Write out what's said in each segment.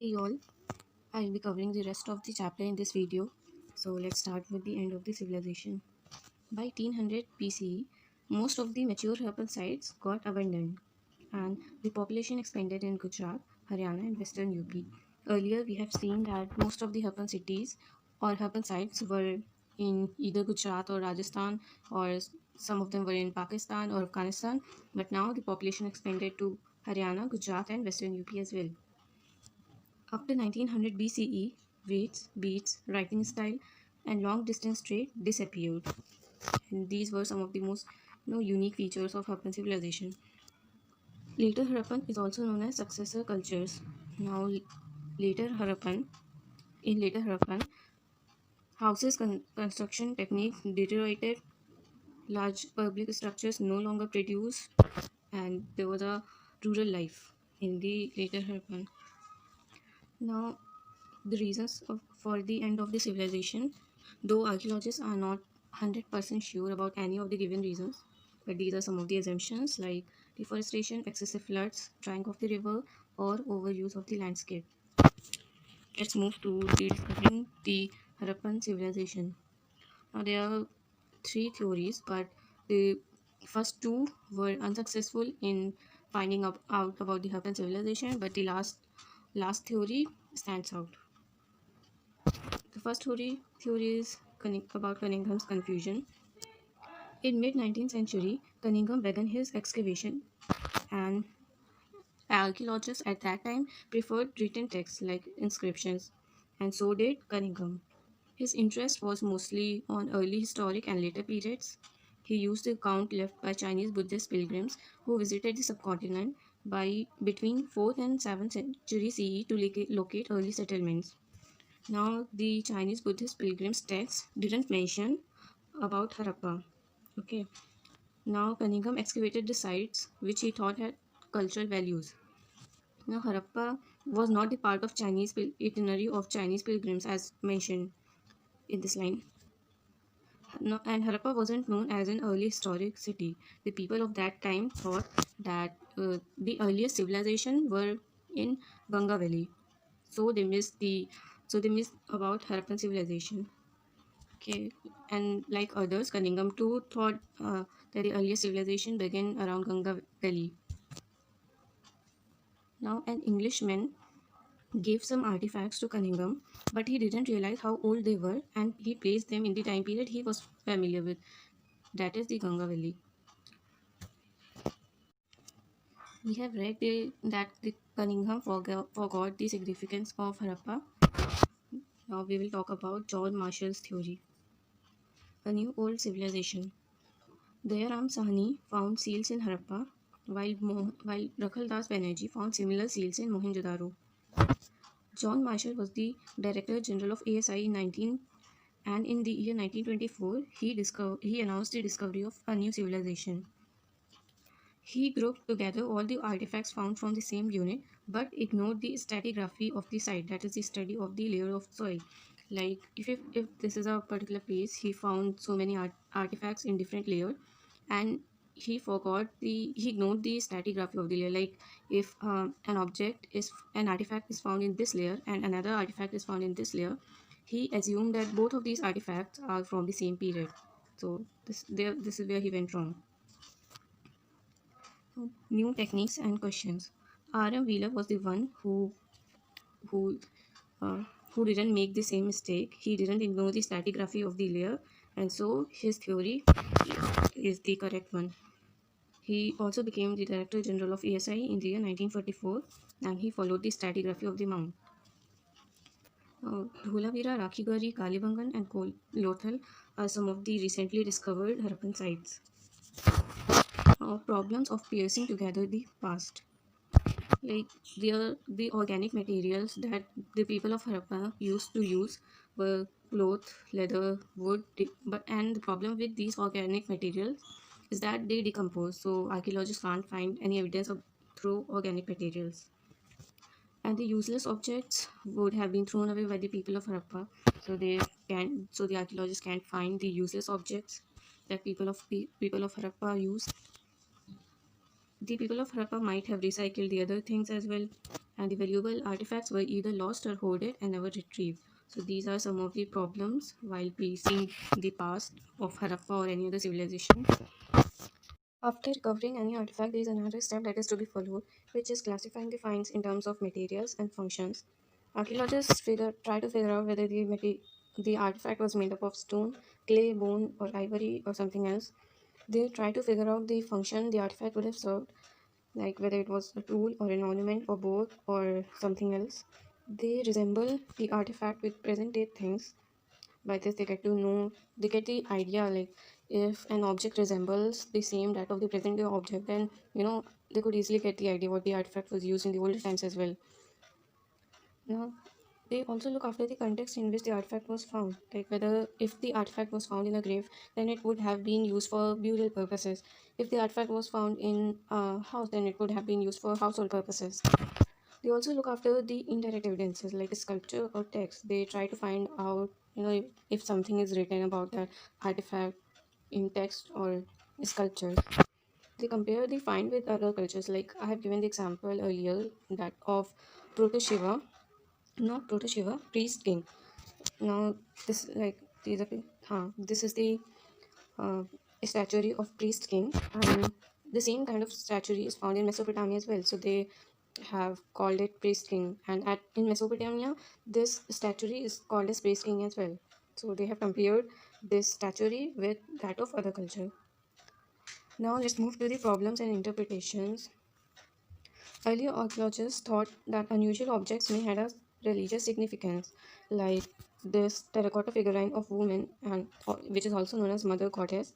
Hey all, I'll be covering the rest of the chapter in this video. So let's start with the end of the civilization. By 1000 BCE, most of the mature urban sites got abandoned and the population expanded in Gujarat, Haryana and western UP. Earlier we have seen that most of the urban cities or urban sites were in either Gujarat or Rajasthan, or some of them were in Pakistan or Afghanistan, but now the population expanded to Haryana, Gujarat and western UP as well. After 1900 BCE, weights, beats, writing style, and long distance trade disappeared. And these were some of the most unique features of Harappan civilization. Later Harappan is also known as successor cultures. Now, later Harappan, in later Harappan, houses construction technique deteriorated, large public structures no longer produced, and there was a rural life in the later Harappan. Now, the reasons for the end of the civilization, though archaeologists are not 100% sure about any of the given reasons, but these are some of the assumptions like deforestation, excessive floods, drying of the river, or overuse of the landscape. Let's move to the discovering the Harappan civilization. Now, there are three theories, but the first two were unsuccessful in finding out about the Harappan civilization, but the last theory stands out. The first theory is about Cunningham's confusion. In mid 19th century, Cunningham began his excavation, and archaeologists at that time preferred written texts like inscriptions, and so did Cunningham. His interest was mostly on early historic and later periods. He used the account left by Chinese Buddhist pilgrims who visited the subcontinent by between 4th and 7th century CE to locate early settlements. Now, the Chinese Buddhist pilgrims' text didn't mention about Harappa. Okay. Now, Cunningham excavated the sites which he thought had cultural values. Now, Harappa was not the part of Chinese itinerary of Chinese pilgrims as mentioned in this line. No, and Harappa wasn't known as an early historic city. The people of that time thought that the earliest civilization were in Ganga Valley. So they missed about Harappan civilization. Okay, and like others, Cunningham too thought that the earliest civilization began around Ganga Valley. Now, an Englishman gave some artifacts to Cunningham, but he didn't realize how old they were, and he placed them in the time period he was familiar with. That is the Ganga Valley. We have read that the Cunningham forgot the significance of Harappa. Now we will talk about John Marshall's theory, a new old civilization. Dayaram Sahni found seals in Harappa, while Rakhal Das Banerjee found similar seals in Mohenjo-daro. John Marshall was the Director General of ASI in 19 and in the year 1924 he announced the discovery of a new civilization. He grouped together all the artifacts found from the same unit but ignored the stratigraphy of the site, that is the study of the layer of soil. Like if this is a particular place, he found so many artifacts in different layer, and he ignored the stratigraphy of the layer. Like if an artifact is found in this layer and another artifact is found in this layer, he assumed that both of these artifacts are from the same period. So this is where he went wrong. New techniques and questions. R.M. Wheeler was the one who uh, who didn't make the same mistake. He didn't ignore the stratigraphy of the layer, and so his theory is the correct one. He also became the Director General of ASI in the year 1944, and he followed the stratigraphy of the mound. Dholavira, Rakhigari, Kalibangan, and Lothal are some of the recently discovered Harappan sites. Problems of piecing together the past. Like the organic materials that the people of Harappa used to use were cloth, leather, wood, but and the problem with these organic materials is that they decompose. So archaeologists can't find any evidence of through organic materials. And the useless objects would have been thrown away by the people of Harappa. So the archaeologists can't find the useless objects that people of Harappa used. The people of Harappa might have recycled the other things as well, and the valuable artifacts were either lost or hoarded and never retrieved. So these are some of the problems while piecing the past of Harappa or any other civilization. After recovering any artifact, there is another step that is to be followed, which is classifying the finds in terms of materials and functions. Archaeologists try to figure out whether the artifact was made up of stone, clay, bone, or ivory, or something else. They try to figure out the function the artifact would have served, like whether it was a tool or an ornament or both or something else. They resemble the artifact with present day things. By this they get the idea, like if an object resembles the same that of the present day object, then they could easily get the idea what the artifact was used in the older times as well. Now they also look after the context in which the artifact was found, like whether if the artifact was found in a grave, then it would have been used for burial purposes. If the artifact was found in a house, then it would have been used for household purposes. They also look after the indirect evidences like sculpture or text. They try to find out, if something is written about that artifact in text or sculpture. They compare the find with other cultures. Like I have given the example earlier that of Proto Shiva, not Proto Shiva, priest king. Now this like these are, this is the uh, statuary of priest king, and the same kind of statuary is found in Mesopotamia as well. So they have called it priest king, and at in Mesopotamia this statuary is called as priest king as well. So they have compared this statuary with that of other culture. Now let's move to the problems and interpretations. Earlier archaeologists thought that unusual objects may have a religious significance, like this terracotta figurine of woman, and which is also known as Mother Goddess.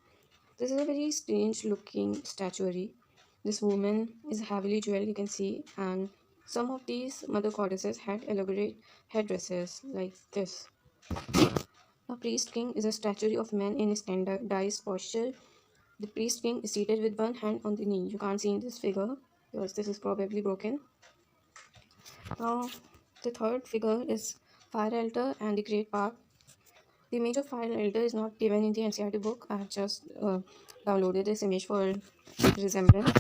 This is a very strange looking statuary. This woman is heavily jeweled, you can see, and some of these mother goddesses had elaborate headdresses like this. A priest king is a statue of man in standardized posture. The priest king is seated with one hand on the knee. You can't see in this figure because this is probably broken. Now, the third figure is fire altar and the great park. The image of fire altar is not given in the NCERT book. I have just downloaded this image for resemblance.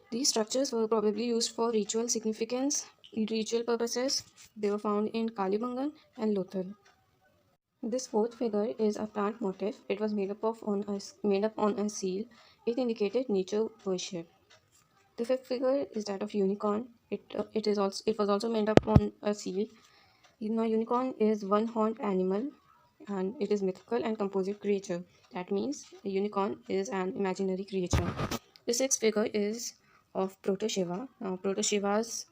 These structures were probably used for ritual significance, ritual purposes. They were found in Kalibangan and Lothal. This fourth figure is a plant motif. It was made up on a seal. It indicated nature worship. The fifth figure is that of unicorn. It was also made up on a seal. Unicorn is one-horned animal, and it is mythical and composite creature. That means a unicorn is an imaginary creature. The sixth figure is of Proto Shiva. Now, Proto Shiva is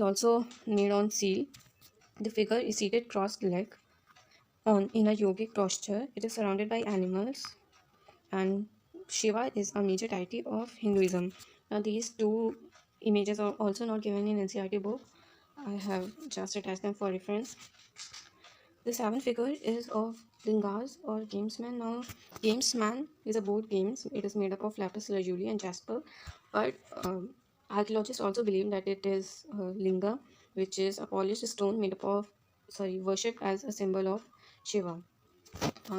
also made on seal. The figure is seated crossed-legged on in a yogic posture. It is surrounded by animals, and Shiva is a major deity of Hinduism. Now, these two images are also not given in NCERT book. I have just attached them for reference. The seventh figure is of Lingas or Gamesman. Now, Gamesman is a board game. It is made up of lapis lazuli and jasper, but archaeologists also believe that it is Linga, which is a polished stone made up of, worshipped as a symbol of Shiva.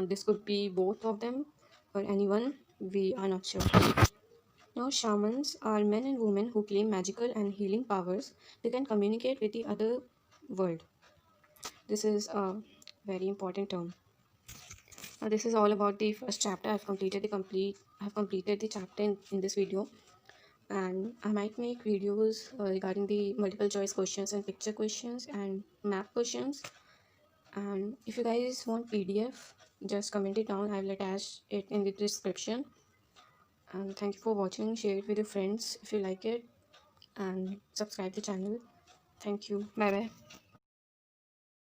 This could be both of them or anyone. We are not sure. Now, shamans are men and women who claim magical and healing powers. They can communicate with the other world. This is a very important term. Now, this is all about the first chapter. I have completed the chapter in this video, and I might make videos regarding the multiple choice questions and picture questions and map questions. And if you guys want PDF, just comment it down. I will attach it in the description. And thank you for watching. Share it with your friends if you like it, and subscribe the channel. Thank you. Bye bye.